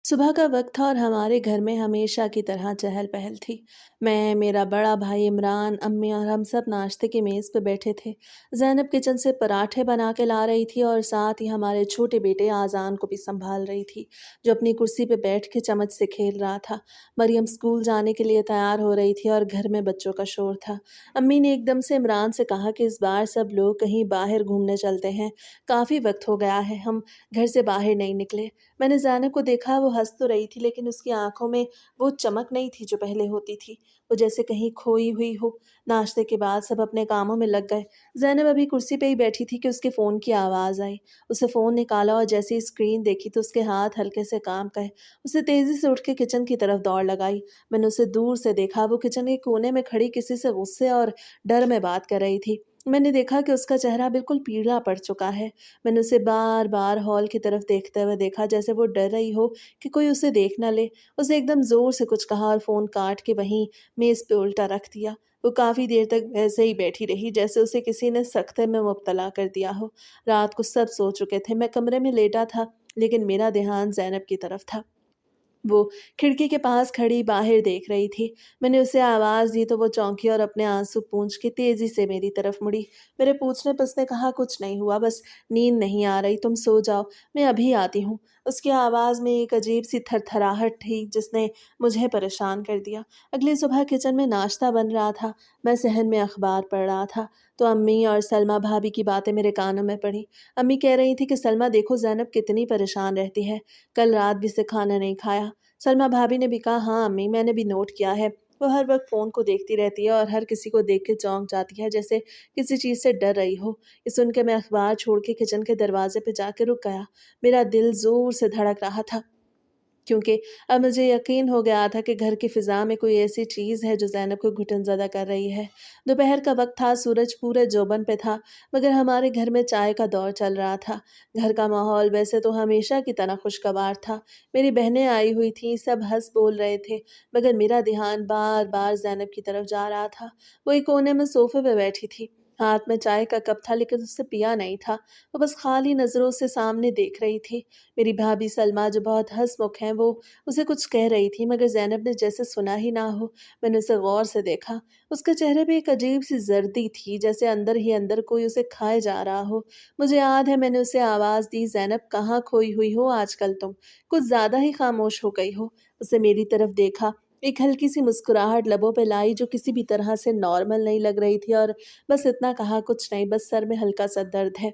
सुबह का वक्त था और हमारे घर में हमेशा की तरह चहल पहल थी। मैं, मेरा बड़ा भाई इमरान, अम्मी और हम सब नाश्ते की मेज़ पे बैठे थे। ज़ैनब किचन से पराठे बना के ला रही थी और साथ ही हमारे छोटे बेटे आज़ान को भी संभाल रही थी, जो अपनी कुर्सी पे बैठ के चम्मच से खेल रहा था। मरियम स्कूल जाने के लिए तैयार हो रही थी और घर में बच्चों का शोर था। अम्मी ने एकदम से इमरान से कहा कि इस बार सब लोग कहीं बाहर घूमने चलते हैं। काफ़ी वक्त हो गया है, हम घर से बाहर नहीं निकले। मैंने ज़ैनब को देखा, वो हँस तो रही थी लेकिन उसकी आँखों में वो चमक नहीं थी जो पहले होती थी। वो जैसे कहीं खोई हुई हो। नाश्ते के बाद सब अपने कामों में लग गए। ज़ैनब अभी कुर्सी पे ही बैठी थी कि उसके फ़ोन की आवाज़ आई। उसे फ़ोन निकाला और जैसे ही स्क्रीन देखी तो उसके हाथ हल्के से काँप गए। उसे तेज़ी से उठ के किचन की तरफ दौड़ लगाई। मैंने उसे दूर से देखा, वो किचन के कोने में खड़ी किसी से गुस्से और डर में बात कर रही थी। मैंने देखा कि उसका चेहरा बिल्कुल पीला पड़ चुका है। मैंने उसे बार-बार हॉल की तरफ देखते हुए देखा, जैसे वो डर रही हो कि कोई उसे देख ना ले। उसे एकदम ज़ोर से कुछ कहा और फ़ोन काट के वहीं मेज़ पे उल्टा रख दिया। वो काफ़ी देर तक वैसे ही बैठी रही, जैसे उसे किसी ने सख्ते में मुब्तला कर दिया हो। रात को सब सो चुके थे, मैं कमरे में लेटा था, लेकिन मेरा ध्यान ज़ैनब की तरफ था। वो खिड़की के पास खड़ी बाहर देख रही थी। मैंने उसे आवाज़ दी तो वो चौंकी और अपने आँसू पोंछ के तेज़ी से मेरी तरफ मुड़ी। मेरे पूछने पे उसने कहा, कुछ नहीं हुआ, बस नींद नहीं आ रही, तुम सो जाओ, मैं अभी आती हूँ। उसकी आवाज़ में एक अजीब-सी थरथराहट थी जिसने मुझे परेशान कर दिया। अगली सुबह किचन में नाश्ता बन रहा था। मैं सहन में अखबार पढ़ रहा था, तो अम्मी और सलमा भाभी की बातें मेरे कानों में पड़ीं। अम्मी कह रही थी कि सलमा देखो ज़ैनब कितनी परेशान रहती है, कल रात भी से खाना नहीं खाया। सलमा भाभी ने भी कहा, हाँ अम्मी, मैंने भी नोट किया है। वो हर वक्त फ़ोन को देखती रहती है और हर किसी को देख के चौंक जाती है, जैसे किसी चीज़ से डर रही हो। ये सुन के मैं अखबार छोड़ के किचन के दरवाजे पे जाके रुक गया। मेरा दिल ज़ोर से धड़क रहा था, क्योंकि अब मुझे यकीन हो गया था कि घर की फ़िज़ा में कोई ऐसी चीज़ है जो ज़ैनब को घुटन-ज़दा कर रही है। दोपहर का वक़्त था, सूरज पूरे जोबन पे था, मगर हमारे घर में चाय का दौर चल रहा था। घर का माहौल वैसे तो हमेशा की तरह खुशगवार था। मेरी बहनें आई हुई थीं, सब हँस बोल रहे थे, मगर मेरा ध्यान बार-बार ज़ैनब की तरफ जा रहा था। वो एक कोने में सोफ़े पे बैठी थी। हाथ में चाय का कप था लेकिन उससे पिया नहीं था। वो बस खाली नज़रों से सामने देख रही थी। मेरी भाभी सलमा, जो बहुत हँसमुख हैं, वो उसे कुछ कह रही थी, मगर ज़ैनब ने जैसे सुना ही ना हो। मैंने उसे गौर से देखा। उसके चेहरे पे एक अजीब-सी ज़र्दी थी, जैसे अंदर ही अंदर कोई उसे खाए जा रहा हो। मुझे याद है मैंने उसे आवाज़ दी, ज़ैनब कहाँ खोई हुई हो आजकल तुम? कुछ ज़्यादा ही खामोश हो गई हो। उसे मेरी तरफ देखा। एक हल्की-सी मुस्कुराहट लबों पे लाई जो किसी भी तरह से नॉर्मल नहीं लग रही थी, और बस इतना कहा, कुछ नहीं, बस सर में हल्का-सा दर्द है।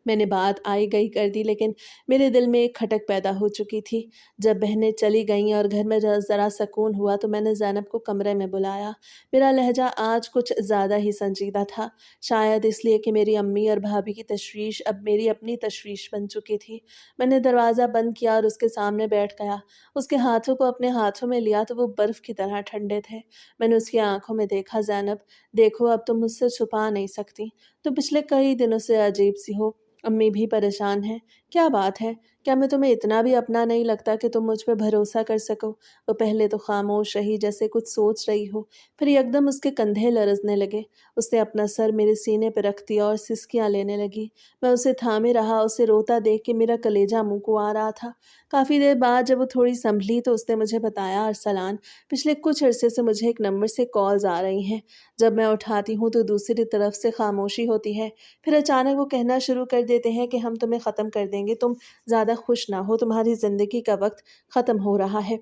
मैंने बात आई-गई कर दी, लेकिन मेरे दिल में एक खटक पैदा हो चुकी थी। जब बहनें चली गईं और घर में ज़रा सुकून हुआ तो मैंने ज़ैनब को कमरे में बुलाया। मेरा लहज़ा आज कुछ ज़्यादा ही संजीदा था, शायद इसलिए कि मेरी अम्मी और भाभी की तशवीश अब मेरी अपनी तशवीश बन चुकी थी। मैंने दरवाज़ा बंद किया और उसके सामने बैठ गया। उसके हाथों को अपने हाथों में लिया तो वो बर्फ़ की तरह ठंडे थे। मैंने उसकी आँखों में देखा, ज़ैनब, देखो अब तुम मुझसे छुपा नहीं सकती। तुम पिछले कई दिनों से अजीब-सी हो। अम्मी भी परेशान हैं। क्या बात है? क्या मैं तुम्हें इतना भी अपना नहीं लगता कि तुम मुझ पे भरोसा कर सको? वो पहले तो खामोश रही, जैसे कुछ सोच रही हो, फिर एकदम उसके कंधे लरज़ने लगे। उसने अपना सर मेरे सीने पे रख दिया और सिसकियाँ लेने लगी। मैं उसे थामे रहा, उसे रोता देख के मेरा कलेजा मुँह को आ रहा था। काफ़ी देर बाद जब वो थोड़ी सँभली तो उसने मुझे बताया, अरसलान, पिछले कुछ अरसे से मुझे एक नंबर से कॉल्स आ रही हैं। जब मैं उठाती हूँ तो दूसरी तरफ से खामोशी होती है। फिर अचानक वो कहना शुरू कर देते हैं कि हम तुम्हें ख़त्म कर देंगे, तुम ज़्यादा खुश ना हो, तुम्हारी ज़िंदगी का वक़्त ख़त्म हो रहा है।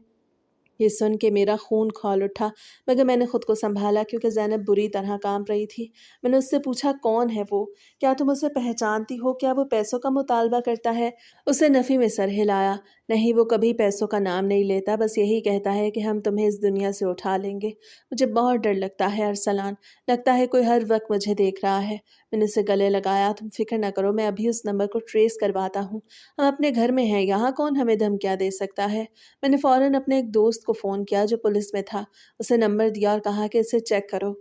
ये सुन के मेरा खून खौल उठा, मगर मैंने खुद को सँभाला क्योंकि ज़ैनब बुरी तरह काँप रही थी। मैंने उससे पूछा, कौन है वो? क्या तुम उसे पहचानती हो? क्या वो पैसों का मुतालबा करता है? उसने नफ़ी में सर हिलाया। नहीं, वो कभी पैसों का नाम नहीं लेता, बस यही कहता है कि हम तुम्हें इस दुनिया से उठा लेंगे। मुझे बहुत डर लगता है अरसलान, लगता है कोई हर वक़्त मुझे देख रहा है। मैंने उसे गले लगाया, तुम फ़िक्र न करो, मैं अभी उस नंबर को ट्रेस करवाता हूँ। हम अपने घर में हैं, यहाँ कौन हमें धमकियाँ दे सकता है? मैंने फ़ौरन अपने एक दोस्त को फ़ोन किया जो पुलिस में था। उसे नंबर दिया और कहा कि इसे चेक करो।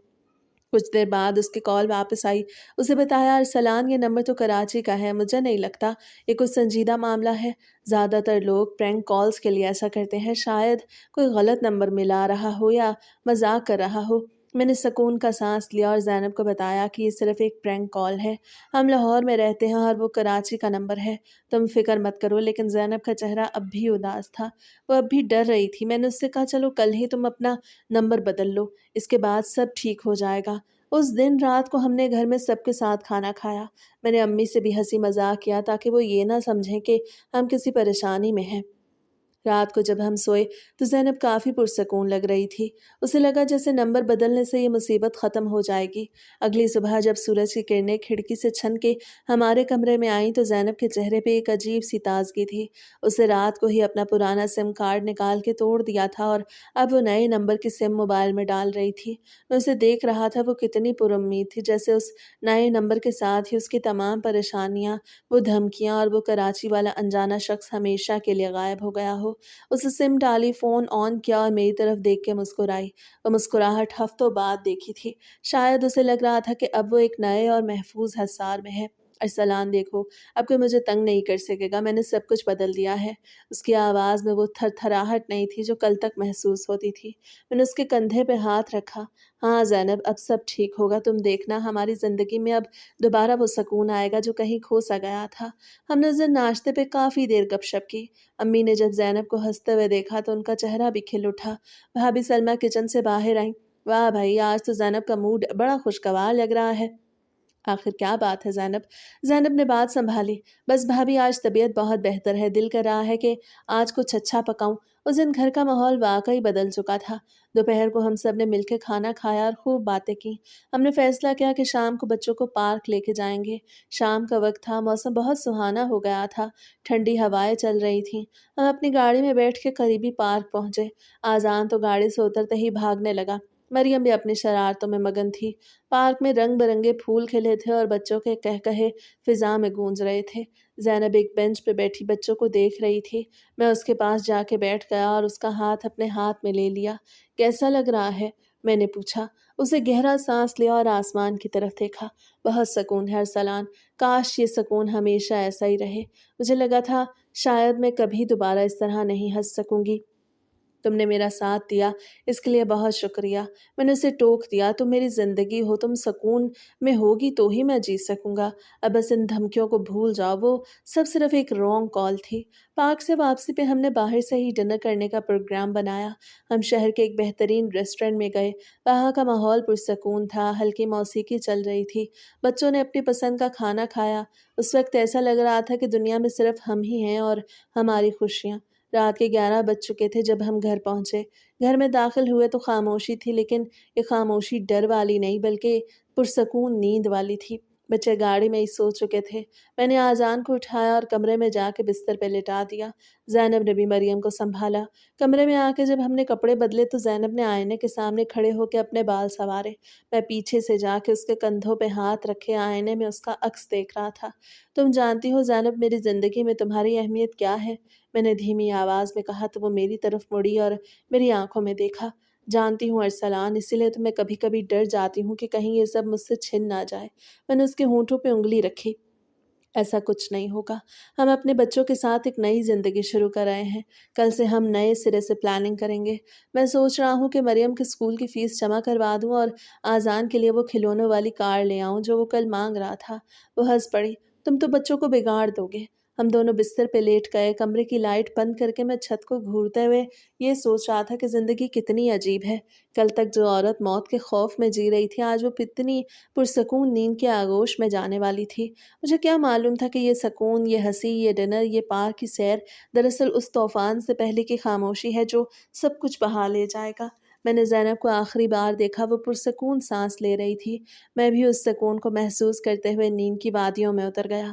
कुछ देर बाद उसकी कॉल वापस आई। उसे बताया, अरसलान, ये नंबर तो कराची का है, मुझे नहीं लगता ये कुछ संजीदा मामला है। ज़्यादातर लोग प्रैंक कॉल्स के लिए ऐसा करते हैं, शायद कोई गलत नंबर मिला रहा हो या मजाक कर रहा हो। میں نے سکون کا سانس لیا اور زینب کو بتایا کہ یہ صرف ایک پرینک کال ہے، ہم لاہور میں رہتے ہیں اور وہ کراچی کا نمبر ہے، تم فکر مت کرو۔ لیکن زینب کا چہرہ اب بھی اداس تھا، وہ اب بھی ڈر رہی تھی۔ میں نے اس سے کہا چلو کل ہی تم اپنا نمبر بدل لو، اس کے بعد سب ٹھیک ہو جائے گا۔ اس دن رات کو ہم نے گھر میں سب کے ساتھ کھانا کھایا۔ میں نے امی سے بھی ہنسی مذاق کیا تاکہ وہ یہ نہ سمجھیں کہ ہم کسی پریشانی میں ہیں۔ رات کو جب ہم سوئے تو زینب کافی پرسکون لگ رہی تھی، اسے لگا جیسے نمبر بدلنے سے یہ مصیبت ختم ہو جائے گی۔ اگلی صبح جب سورج کی کرنیں کھڑکی سے چھن کے ہمارے کمرے میں آئیں تو زینب کے چہرے پہ ایک عجیب سی تازگی تھی۔ اسے رات کو ہی اپنا پرانا سم کارڈ نکال کے توڑ دیا تھا اور اب وہ نئے نمبر کی سم موبائل میں ڈال رہی تھی۔ میں اسے دیکھ رہا تھا، وہ کتنی پر امید تھی، جیسے اس نئے نمبر کے ساتھ ہی اس کی تمام پریشانیاں، وہ دھمکیاں اور وہ کراچی والا انجانا شخص ہمیشہ کے لیے غائب ہو گیا ہو۔ اس سم ڈالی، فون آن کیا اور میری طرف دیکھ کے مسکرائی۔ وہ مسکراہٹ ہفتوں بعد دیکھی تھی، شاید اسے لگ رہا تھا کہ اب وہ ایک نئے اور محفوظ حصار میں ہے۔ ارسلان دیکھو، اب کوئی مجھے تنگ نہیں کر سکے گا، میں نے سب کچھ بدل دیا ہے۔ اس کی آواز میں وہ تھر تھراہٹ نہیں تھی جو کل تک محسوس ہوتی تھی۔ میں نے اس کے کندھے پہ ہاتھ رکھا۔ ہاں زینب، اب سب ٹھیک ہوگا، تم دیکھنا ہماری زندگی میں اب دوبارہ وہ سکون آئے گا جو کہیں کھو سا گیا تھا۔ ہم نے اس دن ناشتے پہ کافی دیر گپ شپ کی۔ امی نے جب زینب کو ہنستے ہوئے دیکھا تو ان کا چہرہ بھی کھل اٹھا۔ بھابھی سلمیٰ کچن سے باہر آئیں۔ واہ بھائی، آج تو زینب کا موڈ بڑا خوشگوار لگ رہا ہے۔ آخر کیا بات ہے زینب؟ زینب نے بات سنبھالی۔ بس بھابھی، آج طبیعت بہت بہتر ہے، دل کر رہا ہے کہ آج کچھ اچھا پکاؤں۔ اس دن گھر کا ماحول واقعی بدل چکا تھا۔ دوپہر کو ہم سب نے مل کے کھانا کھایا اور خوب باتیں کی۔ ہم نے فیصلہ کیا کہ شام کو بچوں کو پارک لے کے جائیں گے۔ شام کا وقت تھا، موسم بہت سہانا ہو گیا تھا، ٹھنڈی ہوائیں چل رہی تھیں۔ ہم اپنی گاڑی میں بیٹھ کے قریبی پارک پہنچے۔ آذان تو گاڑی سے اترتے ہی بھاگنے لگا۔ مریم بھی اپنی شرارتوں میں مگن تھی۔ پارک میں رنگ برنگے پھول کھلے تھے اور بچوں کے کہکہے فضا میں گونج رہے تھے۔ زینب ایک بینچ پہ بیٹھی بچوں کو دیکھ رہی تھی۔ میں اس کے پاس جا کے بیٹھ گیا اور اس کا ہاتھ اپنے ہاتھ میں لے لیا۔ کیسا لگ رہا ہے؟ میں نے پوچھا۔ اسے گہرا سانس لیا اور آسمان کی طرف دیکھا۔ بہت سکون ہے ارسلان، کاش یہ سکون ہمیشہ ایسا ہی رہے۔ مجھے لگا تھا شاید میں کبھی دوبارہ اس طرح نہیں ہنس سکوں گی۔ تم نے میرا ساتھ دیا، اس کے لیے بہت شکریہ۔ میں نے اسے ٹوک دیا، تم میری زندگی ہو، تم سکون میں ہوگی تو ہی میں جی سکوں گا۔ اب بس ان دھمکیوں کو بھول جاؤ، وہ سب صرف ایک رانگ کال تھی۔ پارک سے واپسی پہ ہم نے باہر سے ہی ڈنر کرنے کا پروگرام بنایا۔ ہم شہر کے ایک بہترین ریسٹورنٹ میں گئے۔ وہاں کا ماحول پرسکون تھا، ہلکی موسیقی چل رہی تھی، بچوں نے اپنی پسند کا کھانا کھایا۔ اس وقت ایسا لگ رہا تھا کہ دنیا میں صرف ہم ہی ہیں اور ہماری خوشیاں۔ رات کے 11 بج چکے تھے جب ہم گھر پہنچے۔ گھر میں داخل ہوئے تو خاموشی تھی، لیکن یہ خاموشی ڈر والی نہیں بلکہ پرسکون نیند والی تھی۔ بچے گاڑی میں ہی سو چکے تھے۔ میں نے آذان کو اٹھایا اور کمرے میں جا کے بستر پہ لٹا دیا۔ زینب نے بھی مریم کو سنبھالا۔ کمرے میں آ کے جب ہم نے کپڑے بدلے تو زینب نے آئینے کے سامنے کھڑے ہو کے اپنے بال سنوارے۔ میں پیچھے سے جا کے اس کے کندھوں پہ ہاتھ رکھے آئینے میں اس کا عکس دیکھ رہا تھا۔ تم جانتی ہو زینب، میری زندگی میں تمہاری اہمیت کیا ہے؟ میں نے دھیمی آواز میں کہا تو وہ میری طرف مڑی اور میری آنکھوں میں دیکھا۔ جانتی ہوں ارسلان، اسی لیے تو میں کبھی کبھی ڈر جاتی ہوں کہ کہیں یہ سب مجھ سے چھن نہ جائے۔ میں نے اس کے ہونٹوں پہ انگلی رکھی۔ ایسا کچھ نہیں ہوگا، ہم اپنے بچوں کے ساتھ ایک نئی زندگی شروع کر رہے ہیں۔ کل سے ہم نئے سرے سے پلاننگ کریں گے۔ میں سوچ رہا ہوں کہ مریم کے اسکول کی فیس جمع کروا دوں اور آذان کے لیے وہ کھلونوں والی کار لے آؤں جو وہ کل مانگ رہا تھا۔ وہ ہنس پڑی۔ تم تو بچوں کو بگاڑ دو گے۔ ہم دونوں بستر پہ لیٹ گئے۔ کمرے کی لائٹ بند کر کے میں چھت کو گھورتے ہوئے یہ سوچ رہا تھا کہ زندگی کتنی عجیب ہے۔ کل تک جو عورت موت کے خوف میں جی رہی تھی، آج وہ کتنی پرسکون نیند کے آغوش میں جانے والی تھی۔ مجھے کیا معلوم تھا کہ یہ سکون، یہ ہنسی، یہ ڈنر، یہ پارک کی سیر دراصل اس طوفان سے پہلے کی خاموشی ہے جو سب کچھ بہا لے جائے گا۔ میں نے زینب کو آخری بار دیکھا، وہ پرسکون سانس لے رہی تھی۔ میں بھی اس سکون کو محسوس کرتے ہوئے نیند کی وادیوں میں اتر گیا۔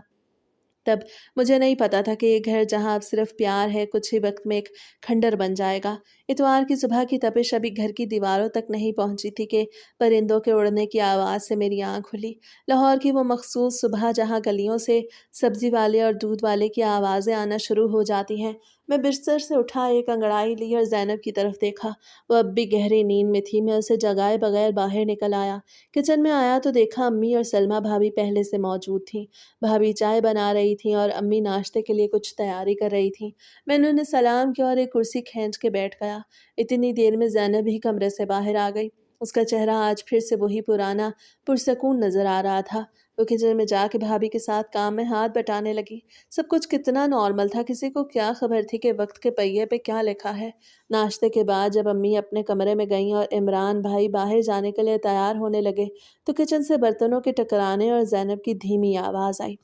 تب مجھے نہیں پتا تھا کہ یہ گھر جہاں اب صرف پیار ہے کچھ ہی وقت میں ایک کھنڈر بن جائے گا۔ اتوار کی صبح کی تپش ابھی گھر کی دیواروں تک نہیں پہنچی تھی کہ پرندوں کے اڑنے کی آواز سے میری آنکھ کھلی۔ لاہور کی وہ مخصوص صبح جہاں گلیوں سے سبزی والے اور دودھ والے کی آوازیں آنا شروع ہو جاتی ہیں۔ میں بستر سے اٹھا، ایک انگڑائی لی اور زینب کی طرف دیکھا۔ وہ اب بھی گہری نیند میں تھی۔ میں اسے جگائے بغیر باہر نکل آیا۔ کچن میں آیا تو دیکھا امی اور سلمیٰ بھابھی پہلے سے موجود تھیں۔ بھابھی چائے بنا رہی تھیں اور امی ناشتے کے لیے کچھ تیاری کر رہی تھیں۔ میں نے انہیں سلام کیا اور ایک کرسی کھینچ کے بیٹھ گیا۔ اتنی دیر میں زینب ہی کمرے سے باہر آ گئی۔ اس کا چہرہ آج پھر سے وہی پرانا پرسکون نظر آ رہا تھا۔ وہ کچن میں جا کے بھابھی کے ساتھ کام میں ہاتھ بٹانے لگی۔ سب کچھ کتنا نارمل تھا، کسی کو کیا خبر تھی کہ وقت کے پہیے پہ کیا لکھا ہے۔ ناشتے کے بعد جب امی اپنے کمرے میں گئیں اور عمران بھائی باہر جانے کے لیے تیار ہونے لگے تو کچن سے برتنوں کے ٹکرانے اور زینب کی دھیمی آواز آئی۔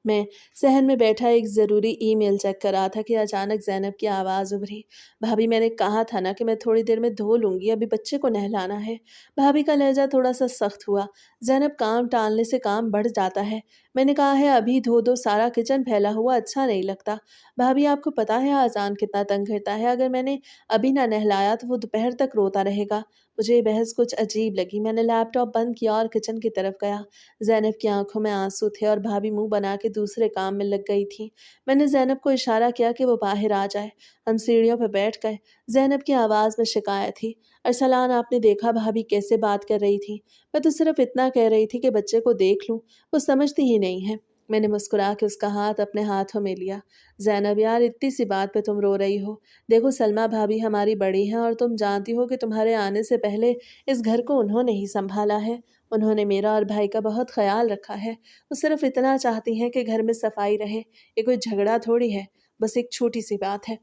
میں صحن میں بیٹھا ایک ضروری ای میل چیک کر رہا تھا کہ اچانک زینب کی آواز ابھری۔ بھابھی میں نے کہا تھا نا کہ میں تھوڑی دیر میں دھو لوں گی، ابھی بچے کو نہلانا ہے۔ بھابھی کا لہجہ تھوڑا سا سخت ہوا۔ زینب کام ٹالنے سے کام بڑھ جاتا ہے، میں نے کہا ہے ابھی دھو دو، سارا کچن پھیلا ہوا اچھا نہیں لگتا۔ بھابھی آپ کو پتا ہے آذان کتنا تنگ کرتا ہے، اگر میں نے ابھی نہ نہلایا تو وہ دوپہر تک روتا رہے گا۔ مجھے یہ بحث کچھ عجیب لگی۔ میں نے لیپ ٹاپ بند کیا اور کچن کی طرف گیا۔ زینب کی آنکھوں میں آنسو تھے اور بھابھی منہ بنا کے دوسرے کام میں لگ گئی تھی۔ میں نے زینب کو اشارہ کیا کہ وہ باہر آ جائے۔ ہم سیڑھیوں پہ بیٹھ گئے۔ زینب کی آواز میں شکایت تھی۔ ارسلان آپ نے دیکھا بھابھی کیسے بات کر رہی تھی؟ میں تو صرف اتنا کہہ رہی تھی کہ بچے کو دیکھ لوں، وہ سمجھتی ہی نہیں ہے۔ میں نے مسکرا کے اس کا ہاتھ اپنے ہاتھوں میں لیا۔ زینب یار اتنی سی بات پہ تم رو رہی ہو؟ دیکھو سلمیٰ بھابھی ہماری بڑی ہیں اور تم جانتی ہو کہ تمہارے آنے سے پہلے اس گھر کو انہوں نے ہی سنبھالا ہے۔ انہوں نے میرا اور بھائی کا بہت خیال رکھا ہے۔ وہ صرف اتنا چاہتی ہیں کہ گھر میں صفائی رہے۔ یہ کوئی جھگڑا تھوڑی ہے، بس ایک چھوٹی سی بات ہے۔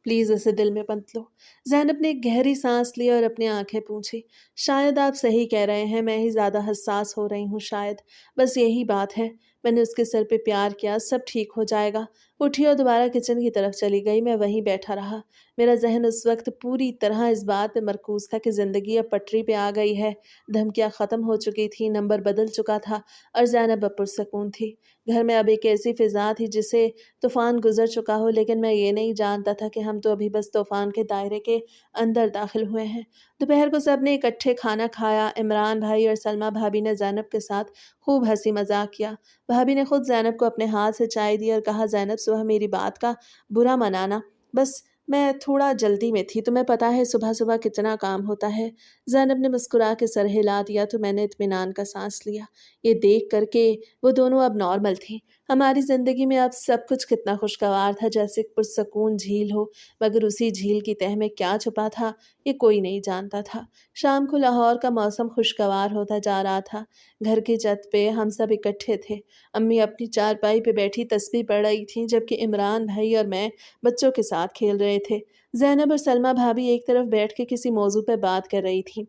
پلیز اسے دل میں مت لو۔ زینب نے ایک گہری سانس لی اور اپنی آنکھیں پونچھی۔ شاید آپ صحیح کہہ رہے ہیں، میں ہی زیادہ حساس ہو رہی ہوں شاید۔ بس یہی بات ہے۔ میں نے اس کے سر پہ پیار کیا، سب ٹھیک ہو جائے گا۔ اٹھی اور دوبارہ کچن کی طرف چلی گئی۔ میں وہیں بیٹھا رہا۔ میرا ذہن اس وقت پوری طرح اس بات پہ مرکوز تھا کہ زندگی اب پٹری پہ آ گئی ہے، دھمکیاں ختم ہو چکی تھی، نمبر بدل چکا تھا اور زینب اب پرسکون تھی۔ گھر میں اب ایک ایسی فضا تھی جسے طوفان گزر چکا ہو، لیکن میں یہ نہیں جانتا تھا کہ ہم تو ابھی بس طوفان کے دائرے کے اندر داخل ہوئے ہیں۔ دوپہر کو سب نے اکٹھے کھانا کھایا۔ عمران بھائی اور سلمیٰ بھابھی نے زینب کے ساتھ خوب ہنسی مذاق کیا۔ بھابھی نے خود زینب کو اپنے ہاتھ سے چائے دی اور کہا زینب صبح میری بات کا برا منانا، بس میں تھوڑا جلدی میں تھی، تمہیں پتا ہے صبح صبح کتنا کام ہوتا ہے۔ زینب نے مسکرا کے سر ہلا دیا تو میں نے اطمینان کا سانس لیا، یہ دیکھ کر کہ وہ دونوں اب نارمل تھیں۔ ہماری زندگی میں اب سب کچھ کتنا خوشگوار تھا، جیسے پرسکون جھیل ہو، مگر اسی جھیل کی تہہ میں کیا چھپا تھا یہ کوئی نہیں جانتا تھا۔ شام کو لاہور کا موسم خوشگوار ہوتا جا رہا تھا۔ گھر کی چھت پہ ہم سب اکٹھے تھے۔ امی اپنی چارپائی پہ بیٹھی تسبیح پڑھ رہی تھیں، جبکہ عمران بھائی اور میں بچوں کے ساتھ کھیل رہے تھے۔ زینب اور سلمیٰ بھابھی ایک طرف بیٹھ کے کسی موضوع پہ بات کر رہی تھیں۔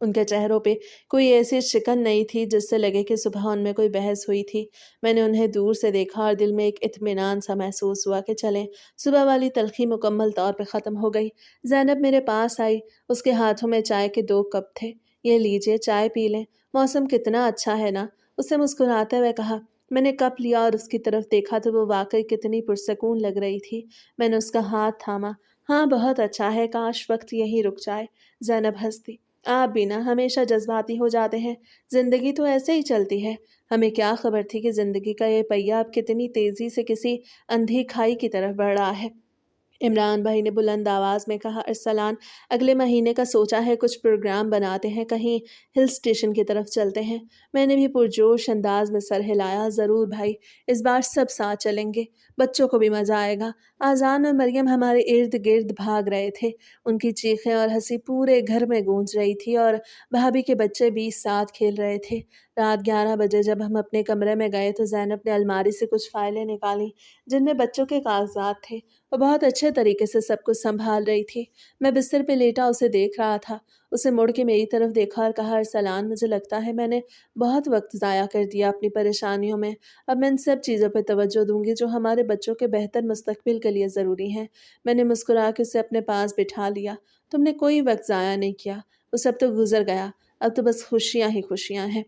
ان کے چہروں پہ کوئی ایسی شکن نہیں تھی جس سے لگے کہ صبح ان میں کوئی بحث ہوئی تھی۔ میں نے انہیں دور سے دیکھا اور دل میں ایک اطمینان سا محسوس ہوا کہ چلیں صبح والی تلخی مکمل طور پہ ختم ہو گئی۔ زینب میرے پاس آئی، اس کے ہاتھوں میں چائے کے 2 کپ تھے۔ یہ لیجئے چائے پی لیں، موسم کتنا اچھا ہے نا، اسے مسکراتے ہوئے کہا۔ میں نے کپ لیا اور اس کی طرف دیکھا تو وہ واقعی کتنی پرسکون لگ رہی تھی۔ میں نے اس کا ہاتھ تھاما۔ ہاں بہت اچھا ہے، کاش وقت یہیں رک جائے۔ زینب ہنس دی۔ آپ بھی نا ہمیشہ جذباتی ہو جاتے ہیں، زندگی تو ایسے ہی چلتی ہے۔ ہمیں کیا خبر تھی کہ زندگی کا یہ پہیہ اب کتنی تیزی سے کسی اندھی کھائی کی طرف بڑھ رہا ہے۔ عمران بھائی نے بلند آواز میں کہا ارسلان اگلے مہینے کا سوچا ہے، کچھ پروگرام بناتے ہیں، کہیں ہل اسٹیشن کی طرف چلتے ہیں۔ میں نے بھی پرجوش انداز میں سر ہلایا۔ ضرور بھائی، اس بار سب ساتھ چلیں گے، بچوں کو بھی مزہ آئے گا۔ آذان اور مریم ہمارے ارد گرد بھاگ رہے تھے، ان کی چیخیں اور ہنسی پورے گھر میں گونج رہی تھی اور بھابھی کے بچے بھی ساتھ کھیل رہے تھے۔ رات 11 بجے جب ہم اپنے کمرے میں گئے تو زینب نے الماری سے کچھ فائلیں نکالیں جن میں بچوں کے کاغذات تھے۔ وہ بہت اچھے طریقے سے سب کچھ سنبھال رہی تھی۔ میں بستر پہ لیٹا اسے دیکھ رہا تھا۔ اسے مڑ کے میری طرف دیکھا اور کہا ارسلان مجھے لگتا ہے میں نے بہت وقت ضائع کر دیا اپنی پریشانیوں میں، اب میں ان سب چیزوں پہ توجہ دوں گی جو ہمارے بچوں کے بہتر مستقبل کے لیے ضروری ہیں۔ میں نے مسکرا کے اسے اپنے پاس بٹھا لیا۔ تم نے کوئی وقت ضائع نہیں کیا، وہ سب تو گزر گیا، اب تو بس خوشیاں ہی خوشیاں ہیں۔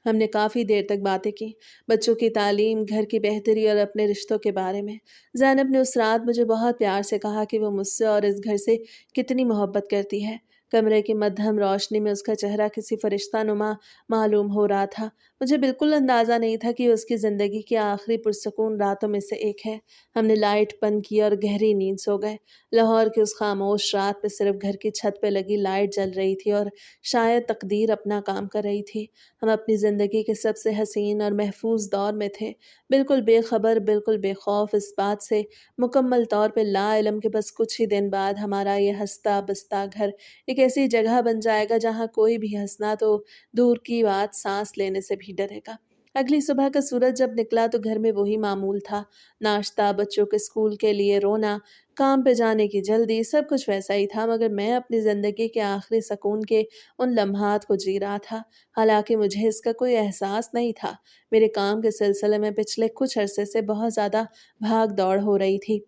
ہم نے کافی دیر تک باتیں کی، بچوں کی تعلیم، گھر کی بہتری اور اپنے رشتوں کے بارے میں۔ زینب نے اس رات مجھے بہت پیار سے کہا کہ وہ مجھ سے اور اس گھر سے کتنی محبت کرتی ہے۔ کمرے کی مدھم روشنی میں اس کا چہرہ کسی فرشتہ نما معلوم ہو رہا تھا۔ مجھے بالکل اندازہ نہیں تھا کہ اس کی زندگی کی آخری پرسکون راتوں میں سے ایک ہے۔ ہم نے لائٹ بند کی اور گہری نیند سو گئے۔ لاہور کی اس خاموش رات میں صرف گھر کی چھت پہ لگی لائٹ جل رہی تھی اور شاید تقدیر اپنا کام کر رہی تھی۔ ہم اپنی زندگی کے سب سے حسین اور محفوظ دور میں تھے۔ بالکل بے خبر، بالکل بے خوف اس بات سے، مکمل طور پہ لا علم کہ بس کچھ ہی دن بعد ہمارا یہ ہنستا بستا گھر ایک ایسی جگہ بن جائے گا جہاں کوئی بھی ہنسنا تو دور کی بات سانس لینے سے بھی ڈرے گا۔ اگلی صبح کا سورج جب نکلا تو گھر میں وہی معمول تھا، ناشتہ، بچوں کے اسکول کے لیے رونا، کام پہ جانے کی جلدی، سب کچھ ویسا ہی تھا، مگر میں اپنی زندگی کے آخری سکون کے ان لمحات کو جی رہا تھا، حالانکہ مجھے اس کا کوئی احساس نہیں تھا۔ میرے کام کے سلسلے میں پچھلے کچھ عرصے سے بہت زیادہ بھاگ دوڑ ہو رہی تھی،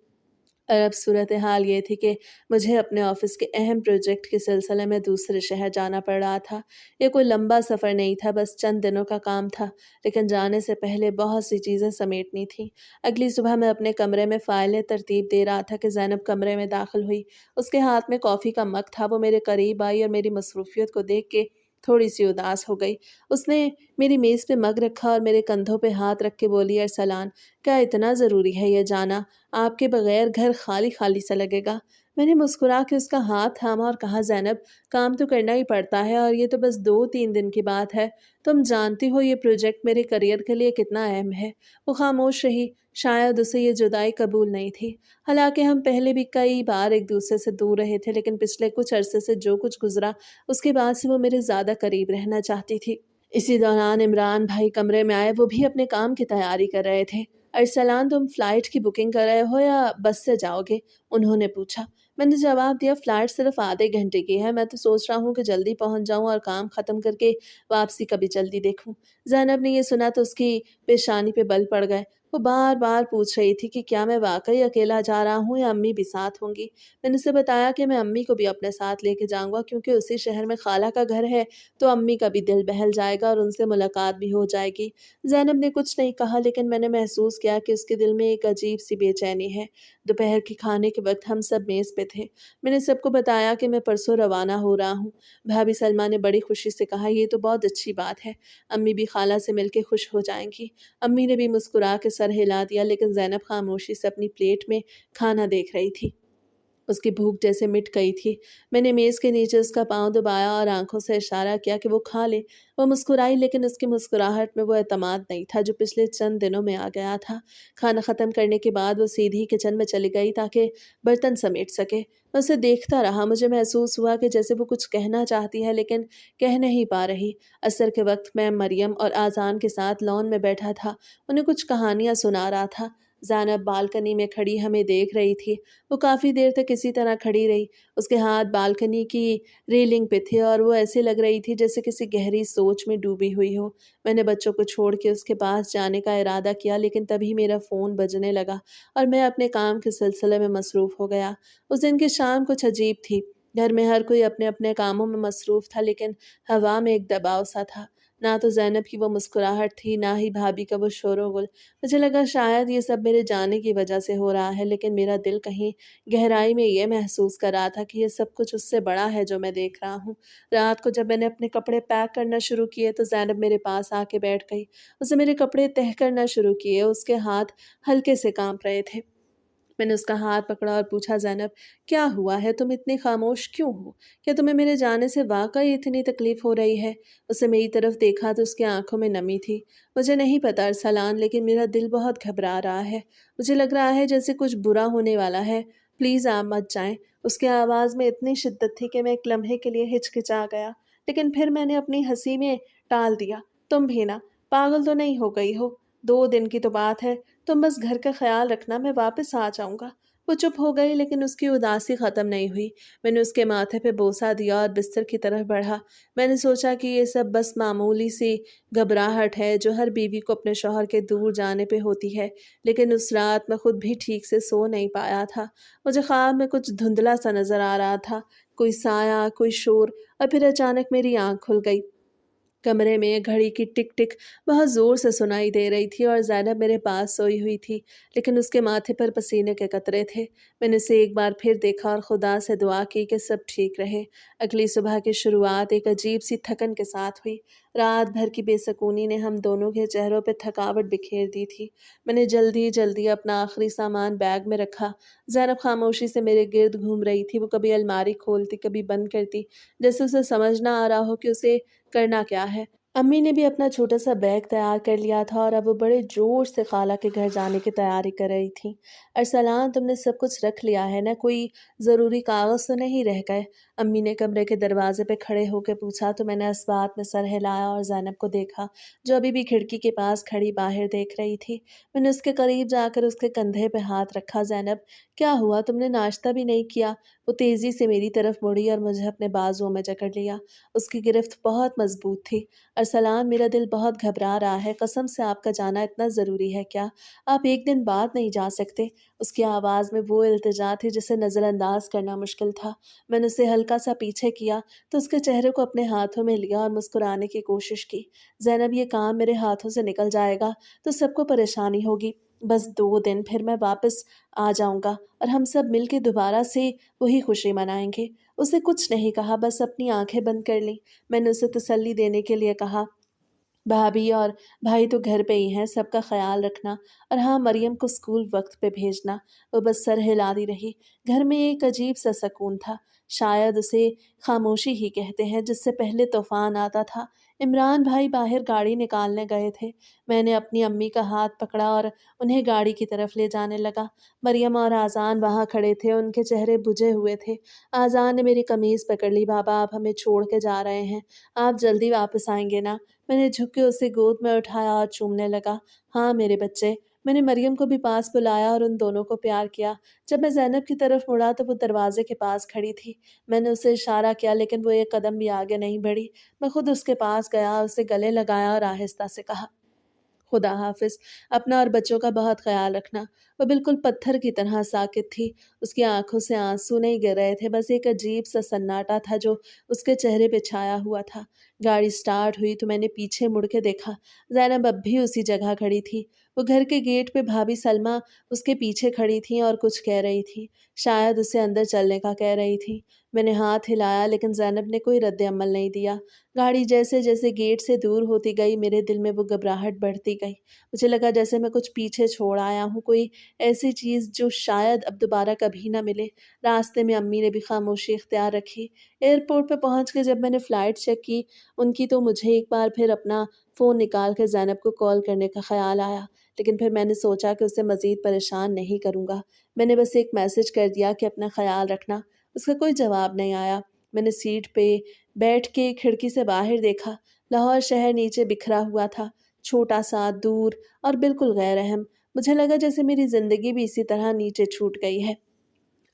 اور اب صورتحال یہ تھی کہ مجھے اپنے آفس کے اہم پروجیکٹ کے سلسلے میں دوسرے شہر جانا پڑ رہا تھا۔ یہ کوئی لمبا سفر نہیں تھا، بس چند دنوں کا کام تھا، لیکن جانے سے پہلے بہت سی چیزیں سمیٹنی تھیں۔ اگلی صبح میں اپنے کمرے میں فائلیں ترتیب دے رہا تھا کہ زینب کمرے میں داخل ہوئی۔ اس کے ہاتھ میں کافی کا مگ تھا، وہ میرے قریب آئی اور میری مصروفیت کو دیکھ کے تھوڑی سی اداس ہو گئی۔ اس نے میری میز پہ مگ رکھا اور میرے کندھوں پہ ہاتھ رکھ کے بولی، ارسلان، کیا اتنا ضروری ہے یہ جانا؟ آپ کے بغیر گھر خالی خالی سا لگے گا۔ میں نے مسکرا کے اس کا ہاتھ تھاما اور کہا، زینب، کام تو کرنا ہی پڑتا ہے اور یہ تو بس 2-3 دن کی بات ہے۔ تم جانتی ہو یہ پروجیکٹ میرے کریئر کے لیے کتنا اہم ہے۔ وہ خاموش رہی، شاید اسے یہ جدائی قبول نہیں تھی۔ حالانکہ ہم پہلے بھی کئی بار ایک دوسرے سے دور رہے تھے، لیکن پچھلے کچھ عرصے سے جو کچھ گزرا اس کے بعد سے وہ میرے زیادہ قریب رہنا چاہتی تھی۔ اسی دوران عمران بھائی کمرے میں آئے، وہ بھی اپنے کام کی تیاری کر رہے تھے۔ ارسلان، تم فلائٹ کی بکنگ کر رہے ہو یا بس سے جاؤ گے؟ انہوں نے پوچھا۔ میں نے جواب دیا، فلائٹ صرف آدھے گھنٹے کی ہے، میں تو سوچ رہا ہوں کہ جلدی پہنچ جاؤں اور کام ختم کر کے واپسی کا بھی جلدی دیکھوں۔ زینب نے یہ سنا تو اس کی پیشانی پہ بل پڑ گئے۔ وہ بار بار پوچھ رہی تھی کہ کیا میں واقعی اکیلا جا رہا ہوں یا امی بھی ساتھ ہوں گی۔ میں نے اسے بتایا کہ میں امی کو بھی اپنے ساتھ لے کے جاؤں گا، کیونکہ اسی شہر میں خالہ کا گھر ہے، تو امی کا بھی دل بہل جائے گا اور ان سے ملاقات بھی ہو جائے گی۔ زینب نے کچھ نہیں کہا، لیکن میں نے محسوس کیا کہ اس کے دل میں ایک عجیب سی بے چینی ہے۔ دوپہر کے کھانے کے وقت ہم سب میز پہ تھے۔ میں نے سب کو بتایا کہ میں پرسوں روانہ ہو رہا ہوں۔ بھابھی سلمہ نے بڑی خوشی سے کہا، یہ تو بہت اچھی بات ہے، امی بھی خالہ سے مل کے خوش ہو جائیں گی۔ امی نے بھی مسکرا کے سر ہلا دیا، لیکن زینب خاموشی سے اپنی پلیٹ میں کھانا دیکھ رہی تھی۔ اس کی بھوک جیسے مٹ گئی تھی۔ میں نے میز کے نیچے اس کا پاؤں دبایا اور آنکھوں سے اشارہ کیا کہ وہ کھا لے۔ وہ مسکرائی، لیکن اس کی مسکراہٹ میں وہ اعتماد نہیں تھا جو پچھلے چند دنوں میں آ گیا تھا۔ کھانا ختم کرنے کے بعد وہ سیدھی کچن میں چلی گئی تاکہ برتن سمیٹ سکے۔ میں اسے دیکھتا رہا، مجھے محسوس ہوا کہ جیسے وہ کچھ کہنا چاہتی ہے لیکن کہہ نہیں پا رہی۔ عصر کے وقت میں مریم اور آذان کے ساتھ لان میں بیٹھا تھا، انہیں کچھ کہانیاں سنا رہا تھا۔ زینب بالکنی میں کھڑی ہمیں دیکھ رہی تھی۔ وہ کافی دیر تک اسی طرح کھڑی رہی، اس کے ہاتھ بالکنی کی ریلنگ پہ تھے اور وہ ایسے لگ رہی تھی جیسے کسی گہری سوچ میں ڈوبی ہوئی ہو۔ میں نے بچوں کو چھوڑ کے اس کے پاس جانے کا ارادہ کیا، لیکن تبھی میرا فون بجنے لگا اور میں اپنے کام کے سلسلے میں مصروف ہو گیا۔ اس دن کی شام کچھ عجیب تھی۔ گھر میں ہر کوئی اپنے اپنے کاموں میں مصروف تھا، لیکن ہوا میں ایک دباؤ سا تھا۔ نہ تو زینب کی وہ مسکراہٹ تھی، نہ ہی بھابھی کا وہ شور و غل۔ مجھے لگا شاید یہ سب میرے جانے کی وجہ سے ہو رہا ہے، لیکن میرا دل کہیں گہرائی میں یہ محسوس کر رہا تھا کہ یہ سب کچھ اس سے بڑا ہے جو میں دیکھ رہا ہوں۔ رات کو جب میں نے اپنے کپڑے پیک کرنا شروع کیے تو زینب میرے پاس آ کے بیٹھ گئی۔ اسے میرے کپڑے تہہ کرنا شروع کیے، اس کے ہاتھ ہلکے سے کانپ رہے تھے۔ میں نے اس کا ہاتھ پکڑا اور پوچھا، زینب، کیا ہوا ہے؟ تم اتنی خاموش کیوں ہو؟ کیا تمہیں میرے جانے سے واقعی اتنی تکلیف ہو رہی ہے؟ اسے میری طرف دیکھا تو اس کی آنکھوں میں نمی تھی۔ مجھے نہیں پتا ارسلان، لیکن میرا دل بہت گھبرا رہا ہے۔ مجھے لگ رہا ہے جیسے کچھ برا ہونے والا ہے۔ پلیز آپ مت جائیں۔ اس کی آواز میں اتنی شدت تھی کہ میں ایک لمحے کے لیے ہچکچا گیا، لیکن پھر میں نے اپنی ہنسی میں ٹال دیا۔ تم بھی نا، پاگل تو نہیں ہو گئی ہو؟ 2 دن کی تو بات ہے، تم بس گھر کا خیال رکھنا، میں واپس آ جاؤں گا۔ وہ چپ ہو گئی، لیکن اس کی اداسی ختم نہیں ہوئی۔ میں نے اس کے ماتھے پہ بوسہ دیا اور بستر کی طرف بڑھا۔ میں نے سوچا کہ یہ سب بس معمولی سی گھبراہٹ ہے جو ہر بیوی کو اپنے شوہر کے دور جانے پہ ہوتی ہے، لیکن اس رات میں خود بھی ٹھیک سے سو نہیں پایا تھا۔ مجھے خواب میں کچھ دھندلا سا نظر آ رہا تھا، کوئی سایہ، کوئی شور، اور پھر اچانک میری آنکھ کھل گئی۔ کمرے میں گھڑی کی ٹک ٹک بہت زور سے سنائی دے رہی تھی اور زینب میرے پاس سوئی ہوئی تھی، لیکن اس کے ماتھے پر پسینے کے قطرے تھے۔ میں نے اسے ایک بار پھر دیکھا اور خدا سے دعا کی کہ سب ٹھیک رہے۔ اگلی صبح کی شروعات ایک عجیب سی تھکن کے ساتھ ہوئی۔ رات بھر کی بے سکونی نے ہم دونوں کے چہروں پہ تھکاوٹ بکھیر دی تھی۔ میں نے جلدی جلدی اپنا آخری سامان بیگ میں رکھا۔ زینب خاموشی سے میرے گرد گھوم رہی تھی، وہ کبھی الماری کھولتی، کبھی بند کرتی، جیسے اسے سمجھ نہ آ رہا ہو کہ اسے کرنا کیا ہے۔ अम्मी ने भी अपना छोटा-सा बैग तैयार कर लिया था और अब वो बड़े ज़ोर से खाला के घर जाने की तैयारी कर रही थीं। अरसलान, तुमने सब कुछ रख लिया है ना? कोई ज़रूरी कागज़ तो नहीं रह गए? अम्मी ने कमरे के दरवाज़े पे खड़े होकर पूछा तो मैंने इस्बात में सर हिलाया और ज़ैनब को देखा, जो अभी भी खिड़की के पास खड़ी बाहर देख रही थी। मैंने उसके करीब जाकर उसके कंधे पे हाथ रखा। ज़ैनब, क्या हुआ? तुमने नाश्ता भी नहीं किया? वो तेज़ी से मेरी तरफ मुड़ी और मुझे अपने बाजुओं में जकड़ लिया। उसकी गिरफ्त बहुत मज़बूत थी। अरसलान, मेरा दिल बहुत घबरा रहा है, कसम से आपका जाना इतना ज़रूरी है क्या? आप एक दिन बाद नहीं जा सकते? उसकी आवाज़ में वो इल्तिजा थी जिसे नज़रअंदाज करना मुश्किल था। मैंने उसे हल्का सा पीछे किया तो उसके चेहरे को अपने हाथों में लिया और मुस्कुराने की कोशिश की। ज़ैनब, ये काम मेरे हाथों से निकल जाएगा तो सबको परेशानी होगी। बस 2 दिन फिर मैं वापस आ जाऊँगा और हम सब मिल के दोबारा से वही खुशी मनाएँगे। उसे कुछ नहीं कहा, बस अपनी आँखें बंद कर लीं। मैंने उसे तसल्ली देने के लिए कहा, भाभी और भाई तो घर पे ही हैं, सबका ख़्याल रखना। और हाँ, मरियम को स्कूल वक्त पे भेजना। वो बस सर हिलाती रही। घर में एक अजीब सा सकून था, शायद उसे खामोशी ही कहते हैं, जिससे पहले तूफान आता था। इमरान भाई बाहर गाड़ी निकालने गए थे। मैंने अपनी अम्मी का हाथ पकड़ा और उन्हें गाड़ी की तरफ ले जाने लगा। मरियम और आज़ान वहाँ खड़े थे, उनके चेहरे बुझे हुए थे। आज़ान ने मेरी कमीज़ पकड़ ली। बाबा, आप हमें छोड़ के जा रहे हैं, आप जल्दी वापस आएंगे ना? मैंने झुक के उसे गोद में उठाया और चूमने लगा। हाँ मेरे बच्चे। मैंने मरियम को भी पास बुलाया और उन दोनों को प्यार किया। जब मैं ज़ैनब की तरफ मुड़ा तो वो दरवाजे के पास खड़ी थी। मैंने उसे इशारा किया लेकिन वो एक कदम भी आगे नहीं बढ़ी। मैं खुद उसके पास गया, उसे गले लगाया और आहिस्ता से कहा, खुदा हाफ़िज़, अपना और बच्चों का बहुत ख़्याल रखना। वो बिल्कुल पत्थर की तरह साकित थी। उसकी आँखों से आँसू नहीं गिर रहे थे, बस एक अजीब-सा सन्नाटा था जो उसके चेहरे पे छाया हुआ था। गाड़ी स्टार्ट हुई तो मैंने पीछे मुड़ के देखा। ज़ैनब अब भी उसी जगह खड़ी थी। वो घर के गेट पे भाभी सलमा उसके पीछे खड़ी थीं और कुछ कह रही थीं। शायद उसे अंदर चलने का कह रही थीं। मैंने हाथ हिलाया लेकिन ज़ैनब ने कोई रद्द-ए-अमल नहीं दिया। गाड़ी जैसे-जैसे गेट से दूर होती गई, मेरे दिल में वो घबराहट बढ़ती गई। मुझे लगा जैसे मैं कुछ पीछे छोड़ आया हूँ, कोई ऐसी चीज़ जो शायद अब दोबारा कभी ना मिले। रास्ते में अम्मी ने भी खामोशी इख्तियार रखी। एयरपोर्ट पे पहुँच के जब मैंने फ़्लाइट चेक की उनकी, तो मुझे एक बार फिर अपना फ़ोन निकाल कर ज़ैनब को कॉल करने का ख़्याल आया। लेकिन फिर मैंने सोचा कि उसे मज़ीद परेशान नहीं करूँगा। मैंने बस एक मैसेज कर दिया कि अपना ख़्याल रखना। उसका कोई जवाब नहीं आया। मैंने सीट पे बैठ के खिड़की से बाहर देखा। लाहौर शहर नीचे बिखरा हुआ था, छोटा-सा, दूर और बिल्कुल गैर-अहम। मुझे लगा जैसे मेरी ज़िंदगी भी इसी तरह नीचे छूट गई है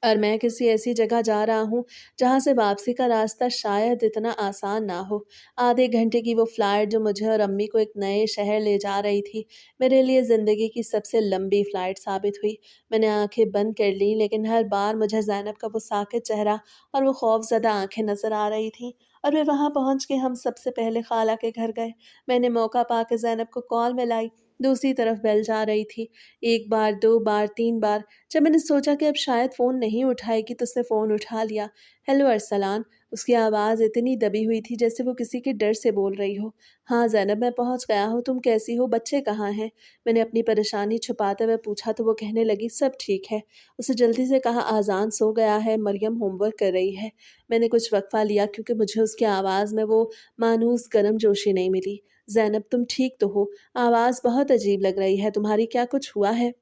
और मैं किसी ऐसी जगह जा रहा हूँ जहाँ से वापसी का रास्ता शायद इतना आसान ना हो। आधे घंटे की वो फ़्लाइट जो मुझे और अम्मी को एक नए शहर ले जा रही थी, मेरे लिए ज़िंदगी की सबसे लंबी फ़्लाइट साबित हुई। मैंने आँखें बंद कर लीं लेकिन हर बार मुझे ज़ैनब का वो साकित चेहरा और वो खौफ़ज़दा आँखें नज़र आ रही थीं। और फिर वहाँ पहुँच के हम सबसे पहले खाला के घर गए। मैंने मौका पाके ज़ैनब को कॉल मिलाई। दूसरी तरफ बेल जा रही थी। 1 बार, 2 बार, 3 बार। जब मैंने सोचा कि अब शायद फ़ोन नहीं उठाएगी तो उसने फ़ोन उठा लिया। हेलो अरसलान। उसकी आवाज़ इतनी दबी हुई थी जैसे वो किसी के डर से बोल रही हो। हाँ ज़ैनब, मैं पहुँच गया हूँ, तुम कैसी हो? बच्चे कहाँ हैं? मैंने अपनी परेशानी छुपाते हुए पूछा तो वो कहने लगी, सब ठीक है। उसे जल्दी से कहा, आज़ान सो गया है, मरियम होमवर्क कर रही है। मैंने कुछ वक़्फ़ा लिया क्योंकि मुझे उसकी आवाज़ में वो मानूस गर्मजोशी नहीं मिली। ज़ैनब, तुम ठीक तो हो? आवाज़ बहुत अजीब लग रही है तुम्हारी, क्या कुछ हुआ है?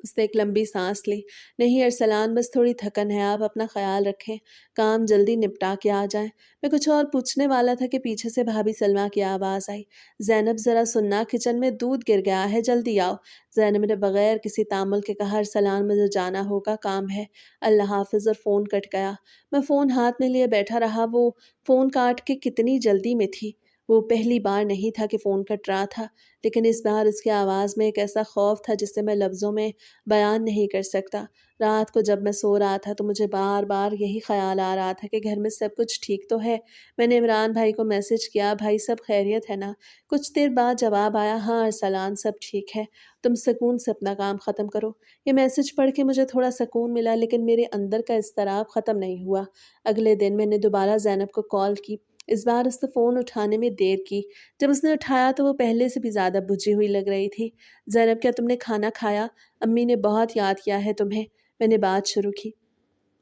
उसने एक लंबी सांस ली। नहीं अरसलान, बस थोड़ी थकन है, आप अपना ख्याल रखें, काम जल्दी निपटा के आ जाएं। मैं कुछ और पूछने वाला था कि पीछे से भाभी सलमा की आवाज़ आई, ज़ैनब ज़रा सुनना, किचन में दूध गिर गया है, जल्दी आओ। ज़ैनब ने बगैर किसी तामुल के कहा, अरसलान मुझे जाना होगा, काम है, अल्लाह हाफिज़, और फ़ोन कट गया। मैं फ़ोन हाथ में लिए बैठा रहा। वो फ़ोन काट के कितनी जल्दी में थी। वो पहली बार नहीं था कि फ़ोन कट रहा था, लेकिन इस बार उसकी आवाज़ में एक ऐसा खौफ था जिसे मैं लफ्ज़ों में बयान नहीं कर सकता। रात को जब मैं सो रहा था तो मुझे बार-बार यही ख़्याल आ रहा था कि घर में सब कुछ ठीक तो है। मैंने इमरान भाई को मैसेज किया, भाई सब खैरियत है ना? कुछ देर बाद जवाब आया, हाँ अरसलान, सब ठीक है। तुम सुकून से अपना काम ख़त्म करो। ये मैसेज पढ़ के मुझे थोड़ा सुकून मिला लेकिन मेरे अंदर का इज़्तिराब ख़त्म नहीं हुआ। अगले दिन मैंने दोबारा ज़ैनब को कॉल की। इस बार उसने फ़ोन उठाने में देर की। जब उसने उठाया तो वो पहले से भी ज़्यादा बुझी हुई लग रही थी। ज़ैनब, क्या तुमने खाना खाया? अम्मी ने बहुत याद किया है तुम्हें। मैंने बात शुरू की।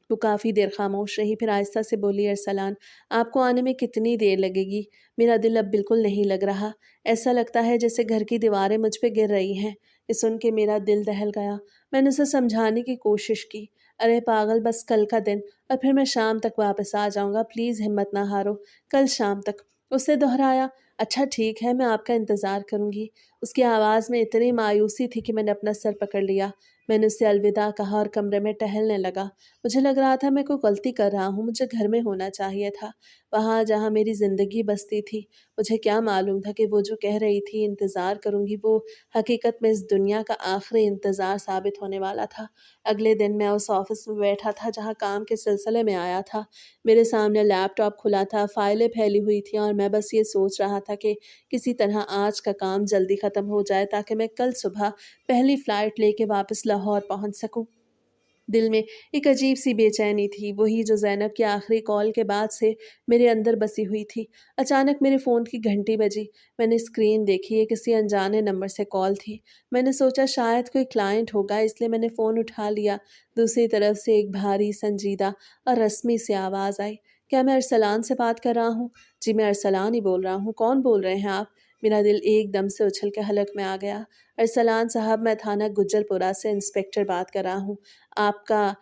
वो काफ़ी देर खामोश रही, फिर आहिस्ता से बोली, अरसलान, आपको आने में कितनी देर लगेगी? मेरा दिल अब बिल्कुल नहीं लग रहा। ऐसा लगता है जैसे घर की दीवारें मुझ पे गिर रही हैं। ये सुन के मेरा दिल दहल गया। मैंने उसे समझाने की कोशिश की। अरे पागल, बस कल का दिन, और फिर मैं शाम तक वापस आ जाऊँगा। प्लीज़ हिम्मत ना हारो, कल शाम तक। उसने दोहराया। अच्छा ठीक है, मैं आपका इंतज़ार करूँगी। उसकी आवाज़ में इतनी मायूसी थी कि मैंने अपना सर पकड़ लिया। मैंने उससे अलविदा कहा और कमरे में टहलने लगा। मुझे लग रहा था मैं कोई गलती कर रहा हूँ, मुझे घर में होना चाहिए था, वहाँ जहाँ मेरी ज़िंदगी बसती थी। मुझे क्या मालूम था कि वो जो कह रही थी इंतज़ार करूँगी, वो हकीकत में इस दुनिया का आखिरी इंतज़ार साबित होने वाला था। अगले दिन मैं उस ऑफ़िस में बैठा था जहाँ काम के सिलसिले में आया था। मेरे सामने लैपटॉप खुला था, फ़ाइलें फैली हुई थीं और मैं बस ये सोच रहा था कि किसी तरह आज का काम जल्दी ख़त्म हो जाए ताकि मैं कल सुबह पहली फ़्लाइट लेके वापस लाहौर पहुँच सकूँ। दिल में एक अजीब-सी बेचैनी थी, वही जो ज़ैनब की आखिरी कॉल के बाद से मेरे अंदर बसी हुई थी। अचानक मेरे फ़ोन की घंटी बजी। मैंने स्क्रीन देखी, ये किसी अनजाने नंबर से कॉल थी। मैंने सोचा शायद कोई क्लाइंट होगा, इसलिए मैंने फ़ोन उठा लिया। दूसरी तरफ से एक भारी, संजीदा और रस्मी सी आवाज़ आई। क्या मैं अरसलान से बात कर रहा हूँ? जी, मैं अरसलान ही बोल रहा हूँ। कौन बोल रहे हैं आप? मेरा दिल एकदम से उछल के हलक में आ गया। अरसलान साहब, मैं थाना गुज्जरपुरा से इंस्पेक्टर बात कर रहा हूँ। आपका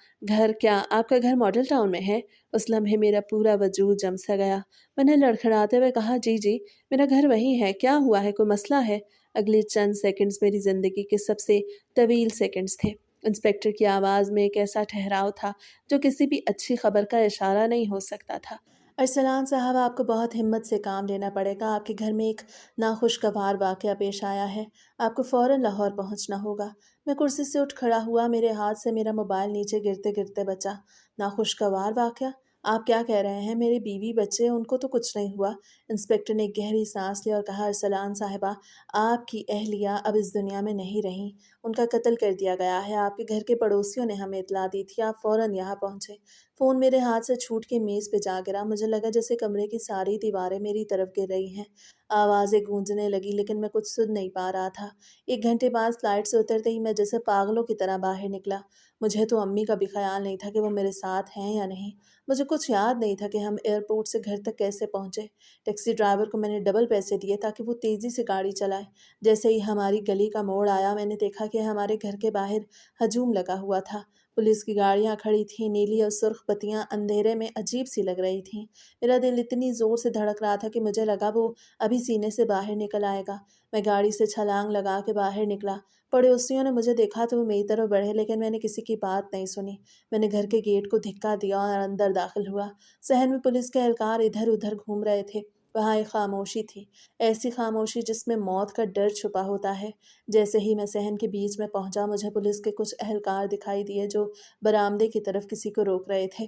आपका घर मॉडल टाउन में है? उस लम्हे मेरा पूरा वजूद जम सा गया। मैंने लड़खड़ाते हुए कहा, जी, जी, मेरा घर वहीं है। क्या हुआ है? कोई मसला है? अगले चंद सेकंड्स मेरी ज़िंदगी के सबसे तवील सेकंड्स थे। इंस्पेक्टर की आवाज़ में एक ऐसा ठहराव था, जो किसी भी अच्छी खबर का इशारा नहीं हो सकता था। अरसलान साहब, आपको बहुत हिम्मत से काम लेना पड़ेगा। आपके घर में एक नाखुशगवार वाक़या पेश आया है। आपको फ़ौरन लाहौर पहुँचना होगा। मैं कुर्सी से उठ खड़ा हुआ, मेरे हाथ से मेरा मोबाइल नीचे गिरते-गिरते बचा। नाखुशगवार वाक़या? आप क्या कह रहे हैं? मेरी बीवी, बच्चे, उनको तो कुछ नहीं हुआ। इंस्पेक्टर ने गहरी सांस ली और कहा, अरसलान साहिबा, आपकी अहलिया अब इस दुनिया में नहीं रहीं। उनका कत्ल कर दिया गया है। आपके घर के पड़ोसियों ने हमें इत्तला दी थी। आप फ़ौरन यहाँ पहुँचे। फ़ोन मेरे हाथ से छूट के मेज़ पे जा गिरा। मुझे लगा जैसे कमरे की सारी दीवारें मेरी तरफ गिर रही हैं। आवाज़ें गूंजने लगी, लेकिन मैं कुछ सुन नहीं पा रहा था। 1 घंटे बाद फ्लाइट से उतरते ही मैं जैसे पागलों की तरह बाहर निकला। मुझे तो अम्मी का भी ख़्याल नहीं था कि वो मेरे साथ हैं या नहीं। मुझे कुछ याद नहीं था कि हम एयरपोर्ट से घर तक कैसे पहुँचे। टैक्सी ड्राइवर को मैंने डबल पैसे दिए ताकि वो तेज़ी से गाड़ी चलाए। जैसे ही हमारी गली का मोड़ आया, मैंने देखा कि हमारे घर के बाहर हजूम लगा हुआ था। पुलिस की गाड़ियाँ खड़ी थीं, नीली और सुर्ख बत्तियाँ अंधेरे में अजीब-सी लग रही थीं। मेरा दिल इतनी ज़ोर से धड़क रहा था कि मुझे लगा वो अभी सीने से बाहर निकल आएगा। मैं गाड़ी से छलांग लगा के बाहर निकला। पड़ोसियों ने मुझे देखा तो वो मेरी तरफ बढ़े, लेकिन मैंने किसी की बात नहीं सुनी। मैंने घर के गेट को धिक्का दिया और अंदर दाखिल हुआ। शहर में पुलिस के एहलकार इधर-उधर घूम रहे थे। वहाँ एक खामोशी थी, ऐसी खामोशी जिसमें मौत का डर छुपा होता है। जैसे ही मैं सहन के बीच में पहुंचा, मुझे पुलिस के कुछ एहलकार दिखाई दिए जो बरामदे की तरफ किसी को रोक रहे थे।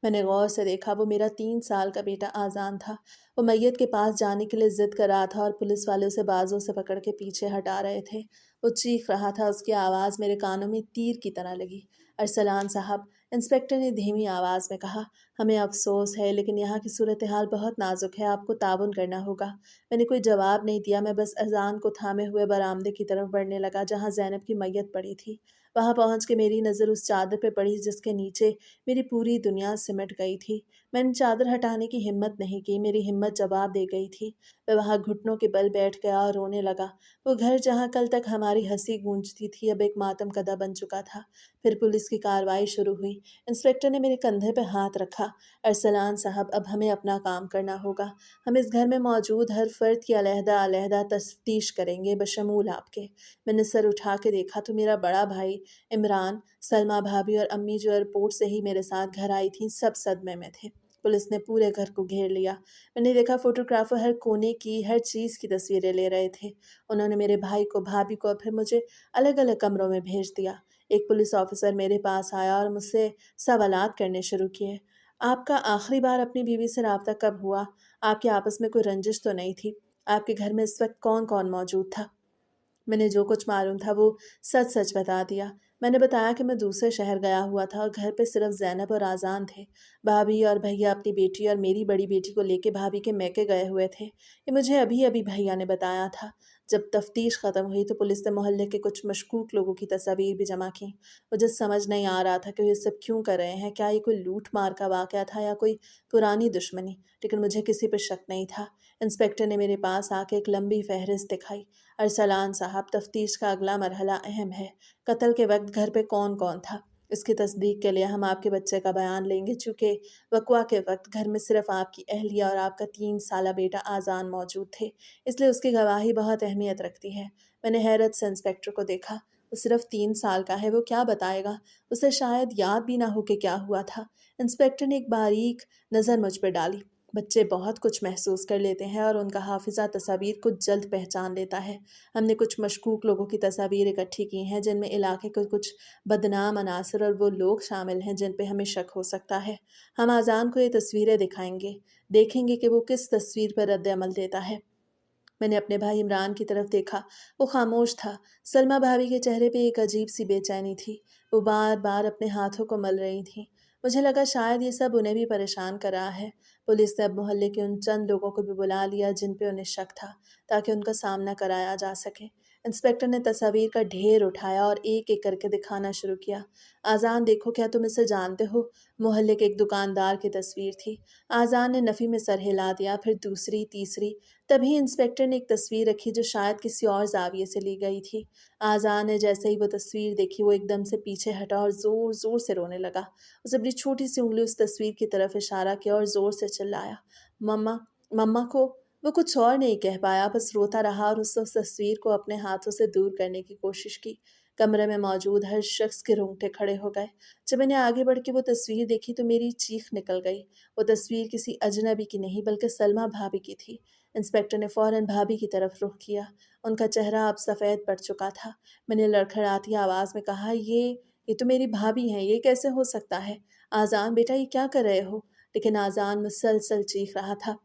मैंने गौर से देखा, वो मेरा 3 साल का बेटा आज़ान था। वो मैयत के पास जाने के लिए ज़िद कर रहा था और पुलिस वाले उसे बाजू से पकड़ के पीछे हटा रहे थे। वो चीख रहा था, उसकी आवाज़ मेरे कानों में तीर की तरह लगी। अरसलान साहब, इंस्पेक्टर ने धीमी आवाज़ में कहा, हमें अफ़सोस है लेकिन यहाँ की सूरत हाल बहुत नाजुक है, आपको ताउन करना होगा। मैंने कोई जवाब नहीं दिया, मैं बस अज़ान को थामे हुए बरामदे की तरफ बढ़ने लगा जहाँ ज़ैनब की मैयत पड़ी थी। वहाँ पहुँच के मेरी नज़र उस चादर पे पड़ी जिसके नीचे मेरी पूरी दुनिया सिमट गई थी। मैंने चादर हटाने की हिम्मत नहीं की, मेरी हिम्मत जवाब दे गई थी। मैं वहाँ घुटनों के बल बैठ गया और रोने लगा। वो घर जहाँ कल तक हमारी हँसी गूंजती थी, अब एक मातम कदा बन चुका था। फिर पुलिस की कार्रवाई शुरू हुई। इंस्पेक्टर ने मेरे कंधे पे हाथ रखा। अरसलान साहब, अब हमें अपना काम करना होगा। हम इस घर में मौजूद हर फ़र्द की अलहदा-अलहदा तफ्तीश करेंगे, बशमूल आपके। मैंने सर उठा के देखा तो मेरा बड़ा भाई इमरान, सलमा भाभी और अम्मी जो एयरपोर्ट से ही मेरे साथ घर आई थीं, सब सदमे में थे। पुलिस ने पूरे घर को घेर लिया। मैंने देखा फोटोग्राफर हर कोने की, हर चीज़ की तस्वीरें ले रहे थे। उन्होंने मेरे भाई को, भाभी को और फिर मुझे अलग-अलग कमरों में भेज दिया। एक पुलिस ऑफिसर मेरे पास आया और मुझसे सवालात करने शुरू किए। आपका आखिरी बार अपनी बीवी से राब्ता कब हुआ? आपके आपस में कोई रंजिश तो नहीं थी? आपके घर में इस वक्त कौन-कौन मौजूद था? मैंने जो कुछ मालूम था वो सच-सच बता दिया। मैंने बताया कि मैं दूसरे शहर गया हुआ था और घर पे सिर्फ़ ज़ैनब और आज़ान थे। भाभी और भैया अपनी बेटी और मेरी बड़ी बेटी को लेके भाभी के मैके गए हुए थे। ये मुझे अभी-अभी भैया ने बताया था। जब तफ्तीश ख़त्म हुई तो पुलिस ने मोहल्ले के कुछ मशकूक लोगों की तस्वीर भी जमा की। मुझे समझ नहीं आ रहा था कि ये सब क्यों कर रहे हैं, क्या ये कोई लूट मार का वाक़या था या कोई पुरानी दुश्मनी, लेकिन मुझे किसी पर शक नहीं था। इंस्पेक्टर ने मेरे पास आके एक लंबी फहरिस्त दिखाई। अरसलान साहब, तफ्तीश का अगला मरहला अहम है। कत्ल के वक्त घर पे कौन कौन था, इसकी तस्दीक के लिए हम आपके बच्चे का बयान लेंगे, चूँकि वक़्वा के वक्त घर में सिर्फ़ आपकी अहलिया और आपका 3 साला बेटा आज़ान मौजूद थे, इसलिए उसकी गवाही बहुत अहमियत रखती है। मैंने हैरत से इंस्पेक्टर को देखा। वो सिर्फ़ 3 साल का है, वो क्या बताएगा? उसे शायद याद भी ना हो कि क्या हुआ था। इंस्पेक्टर ने एक बारीक नज़र मुझ पर डाली। बच्चे बहुत कुछ महसूस कर लेते हैं और उनका हाफ़िज़ा तस्वीर को जल्द पहचान लेता है। हमने कुछ मशकूक लोगों की तस्वीर इकट्ठी की हैं, जिनमें इलाके के कुछ बदनाम अनासर और वो लोग शामिल हैं जिन पे हमें शक हो सकता है। हम आज़ान को ये तस्वीरें दिखाएंगे, देखेंगे कि वो किस तस्वीर पर रद्द अमल देता है। मैंने अपने भाई इमरान की तरफ देखा। वो खामोश था। सलमा भाभी के चेहरे पे एक अजीब सी बेचैनी थी। वो बार बार अपने हाथों को मल रही थी। मुझे लगा शायद ये सब उन्हें भी परेशान कर रहा है। पुलिस ने अब मोहल्ले के उन चंद लोगों को भी बुला लिया जिन पे उन्हें शक था, ताकि उनका सामना कराया जा सके। इंस्पेक्टर ने तस्वीर का ढेर उठाया और एक एक करके दिखाना शुरू किया। आज़ान, देखो, क्या तुम इसे जानते हो? मोहल्ले के एक दुकानदार की तस्वीर थी। आज़ान ने नफ़ी में सर हिला दिया, फिर दूसरी, तीसरी। तभी इंस्पेक्टर ने एक तस्वीर रखी जो शायद किसी और ज़ाविये से ली गई थी। आज़ान ने जैसे ही वो तस्वीर देखी, वो एकदम से पीछे हटा और ज़ोर ज़ोर से रोने लगा। उसने अपनी छोटी सी उंगली उस तस्वीर की तरफ इशारा किया और ज़ोर से चिल्लाया, मम्मा, मम्मा को। वो कुछ और नहीं कह पाया, बस रोता रहा और उस तस्वीर को अपने हाथों से दूर करने की कोशिश की। कमरे में मौजूद हर शख्स के रोंगटे खड़े हो गए। जब मैंने आगे बढ़ के वो तस्वीर देखी तो मेरी चीख निकल गई। वो तस्वीर किसी अजनबी की नहीं बल्कि सलमा भाभी की थी। इंस्पेक्टर ने फ़ौरन भाभी की तरफ रुख किया। उनका चेहरा अब सफ़ेद पड़ चुका था। मैंने लड़खड़ाती आवाज़ में कहा, ये तो मेरी भाभी हैं, ये कैसे हो सकता है? आज़ान बेटा, ये क्या कर रहे हो? लेकिन आज़ान मुसलसल चीख रहा था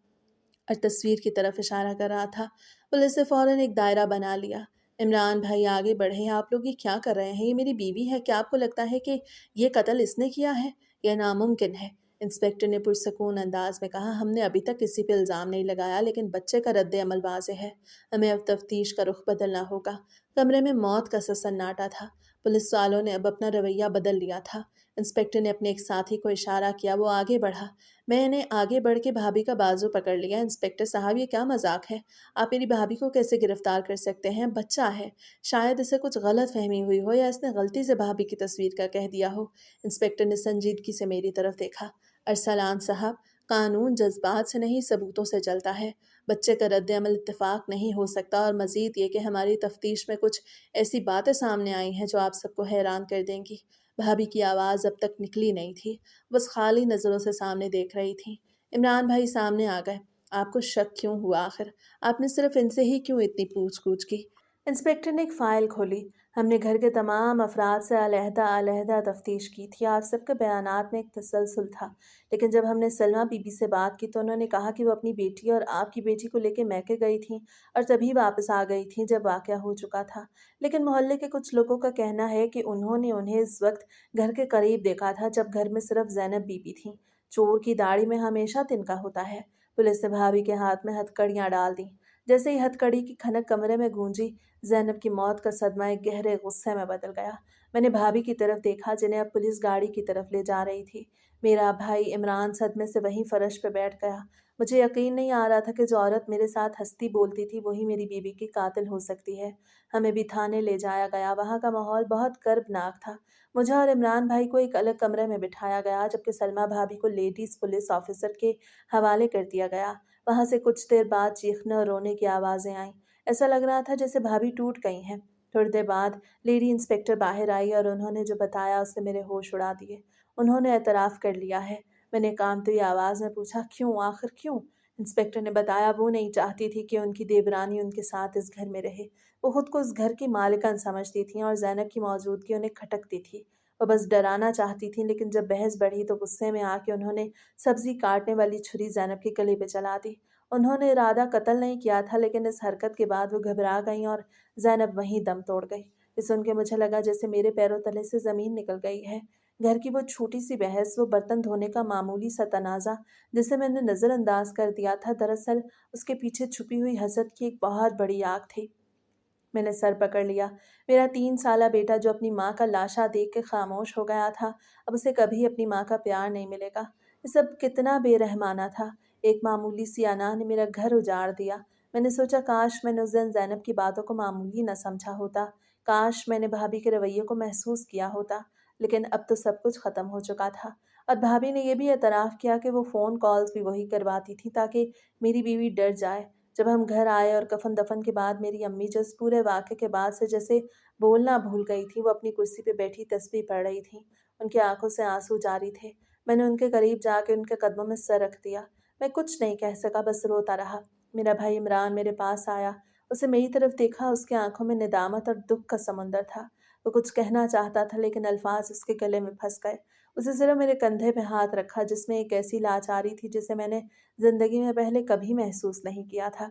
और तस्वीर की तरफ इशारा कर रहा था। पुलिस ने फ़ौरन एक दायरा बना लिया। इमरान भाई, आगे बढ़े, आप लोग ये क्या कर रहे हैं? ये मेरी बीवी है, क्या आपको लगता है कि ये कत्ल इसने किया है? यह नामुमकिन है। इंस्पेक्टर ने पुरसकून अंदाज में कहा, हमने अभी तक किसी पे इल्ज़ाम नहीं लगाया, लेकिन बच्चे का रद्द अमल वाज़ेह है। हमें अब तफ्तीश का रुख बदलना होगा। कमरे में मौत का सा सन्नाटा था। पुलिस वालों ने अब अपना रवैया बदल लिया था। इंस्पेक्टर ने अपने एक साथी को इशारा किया, वो आगे बढ़ा। मैंने आगे बढ़ के भाभी का बाजू पकड़ लिया। इंस्पेक्टर साहब, ये क्या मजाक है? आप मेरी भाभी को कैसे गिरफ्तार कर सकते हैं? बच्चा है, शायद इसे कुछ गलत फहमी हुई हो या इसने गलती से भाभी की तस्वीर का कह दिया हो। इंस्पेक्टर ने संजीदगी से मेरी तरफ देखा। अरसलान साहब, कानून जज्बात से नहीं सबूतों से चलता है। बच्चे का रद्द अमल इत्तेफाक नहीं हो सकता, और मज़ीद ये कि हमारी तफ्तीश में कुछ ऐसी बातें सामने आई हैं जो आप सबको हैरान कर देंगी। भाभी की आवाज़ अब तक निकली नहीं थी, बस खाली नज़रों से सामने देख रही थी। इमरान भाई सामने आ गए। आपको शक क्यों हुआ आखिर? आपने सिर्फ इनसे ही क्यों इतनी पूछ-गूछ की? इंस्पेक्टर ने एक फ़ाइल खोली। हमने घर के तमाम अफराद से अलहदा-अलहदा तफ्तीश की थी। आप सबके बयानात में एक तसलसल था। लेकिन जब हमने सलमा बीबी से बात की तो उन्होंने कहा कि वो अपनी बेटी और आपकी बेटी को लेके मैके गई थीं और तभी वापस आ गई थीं जब वाक़या हो चुका था। लेकिन मोहल्ले के कुछ लोगों का कहना है कि उन्होंने उन्हें इस वक्त घर के करीब देखा था जब घर में सिर्फ ज़ैनब बीबी थीं। चोर की दाढ़ी में हमेशा तिनका होता है। पुलिस ने भाभी के हाथ में हथकड़ियाँ डाल दीं। जैसे ही हथकड़ी की खनक कमरे में गूंजी, ज़ैनब की मौत का सदमा एक गहरे गुस्से में बदल गया। मैंने भाभी की तरफ देखा जिन्हें अब पुलिस गाड़ी की तरफ ले जा रही थी। मेरा भाई इमरान सदमे से वहीं फर्श पे बैठ गया। मुझे यकीन नहीं आ रहा था कि जो औरत मेरे साथ हंसती बोलती थी वही मेरी बीवी की कातिल हो सकती है। हमें भी थाने ले जाया गया। वहाँ का माहौल बहुत कर्बनाक था। मुझे और इमरान भाई को एक अलग कमरे में बिठाया गया, जबकि सलमा भाभी को लेडीज़ पुलिस ऑफिसर के हवाले कर दिया गया। वहाँ से कुछ देर बाद चीखने और रोने की आवाज़ें आईं। ऐसा लग रहा था जैसे भाभी टूट गई हैं। थोड़ी देर बाद लेडी इंस्पेक्टर बाहर आई और उन्होंने जो बताया उससे मेरे होश उड़ा दिए। उन्होंने एतराफ़ कर लिया है। मैंने कांपती हुई आवाज़ में पूछा, क्यों, आखिर क्यों? इंस्पेक्टर ने बताया, वो नहीं चाहती थी कि उनकी देवरानी उनके साथ इस घर में रहे। वो खुद को इस घर की मालिकन समझती थी और ज़ैनब की मौजूदगी उन्हें खटकती थी। वो बस डराना चाहती थी, लेकिन जब बहस बढ़ी तो गुस्से में आके उन्होंने सब्ज़ी काटने वाली छुरी ज़ैनब के गले पे चला दी। उन्होंने इरादा कत्ल नहीं किया था, लेकिन इस हरकत के बाद वो घबरा गईं और ज़ैनब वहीं दम तोड़ गई। ये सुन के मुझे लगा जैसे मेरे पैरों तले से ज़मीन निकल गई है। घर की वो छोटी-सी बहस, वो बर्तन धोने का मामूली सा तनाज़ा जिसे मैंने नज़रअंदाज कर दिया था, दरअसल उसके पीछे छुपी हुई हसद की एक बहुत बड़ी आग थी। मैंने सर पकड़ लिया। मेरा 3 साला बेटा जो अपनी माँ का लाशा देख के खामोश हो गया था, अब उसे कभी अपनी माँ का प्यार नहीं मिलेगा। ये सब कितना बेरहमाना था। एक मामूली सी अना ने मेरा घर उजाड़ दिया। मैंने सोचा काश मैंने उस दिन ज़ैनब की बातों को मामूली न समझा होता। काश मैंने भाभी के रवैये को महसूस किया होता। लेकिन अब तो सब कुछ ख़त्म हो चुका था। और भाभी ने ये भी एतराफ़ किया कि वो फ़ोन कॉल्स भी वही करवाती थी ताकि मेरी बीवी डर जाए। जब हम घर आए और कफन दफन के बाद मेरी अम्मी जो इस पूरे वाक़े के बाद से जैसे बोलना भूल गई थी, वो अपनी कुर्सी पे बैठी तस्बीह पढ़ रही थी। उनकी आंखों से आंसू जारी थे। मैंने उनके करीब जाके उनके कदमों में सर रख दिया। मैं कुछ नहीं कह सका, बस रोता रहा। मेरा भाई इमरान मेरे पास आया। उसे मेरी तरफ देखा, उसकी आंखों में निदामत और दुख का समुंदर था। वो कुछ कहना चाहता था लेकिन अल्फाज उसके गले में फंस गए। उसे सिर्फ मेरे कंधे पे हाथ रखा जिसमें एक ऐसी लाचारी थी जिसे मैंने ज़िंदगी में पहले कभी महसूस नहीं किया था।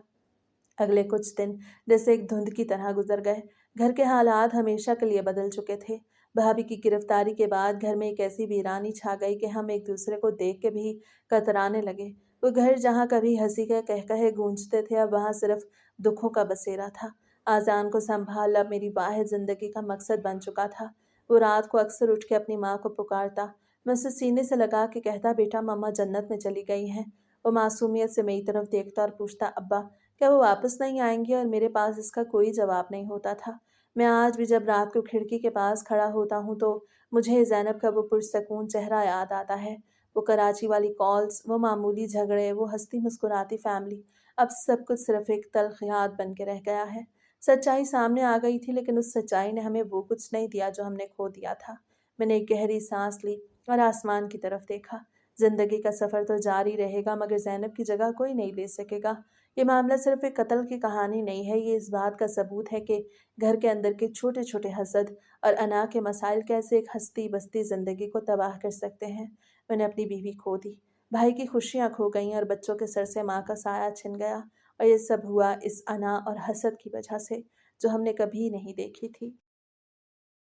अगले कुछ दिन जैसे एक धुंध की तरह गुजर गए। घर के हालात हमेशा के लिए बदल चुके थे। भाभी की गिरफ्तारी के बाद घर में एक ऐसी वीरानी छा गई कि हम एक दूसरे को देख के भी कतराने लगे। वो घर जहाँ कभी हंसी के कहकहे गूंजते थे, अब वहाँ सिर्फ दुखों का बसेरा था। आजान को संभाल अब मेरी वाहिद जिंदगी का मकसद बन चुका था। वो रात को अक्सर उठ के अपनी माँ को पुकारता। मैं उसे सीने से लगा के कहता, बेटा मम्मा जन्नत में चली गई हैं। वो मासूमियत से मेरी तरफ देखता और पूछता, अब्बा क्या वो वापस नहीं आएंगे? और मेरे पास इसका कोई जवाब नहीं होता था। मैं आज भी जब रात को खिड़की के पास खड़ा होता हूँ तो मुझे ज़ैनब का वो पुरसकून चेहरा याद आता है। वो कराची वाली कॉल्स, वो मामूली झगड़े, वो हंसती मुस्कुराती फैमिली, अब सब कुछ सिर्फ एक तल्ख याद बन के रह गया है। सच्चाई सामने आ गई थी लेकिन उस सच्चाई ने हमें वो कुछ नहीं दिया जो हमने खो दिया था। मैंने एक गहरी सांस ली और आसमान की तरफ देखा। जिंदगी का सफ़र तो जारी रहेगा मगर ज़ैनब की जगह कोई नहीं ले सकेगा। ये मामला सिर्फ एक कत्ल की कहानी नहीं है, ये इस बात का सबूत है कि घर के अंदर के छोटे छोटे हसद और अना के मसाइल कैसे एक हंसती बसती ज़िंदगी को तबाह कर सकते हैं। मैंने अपनी बीवी खो दी, भाई की खुशियाँ खो गईं और बच्चों के सर से माँ का साया छिन गया। और ये सब हुआ इस अना और हसद की वजह से जो हमने कभी नहीं देखी थी।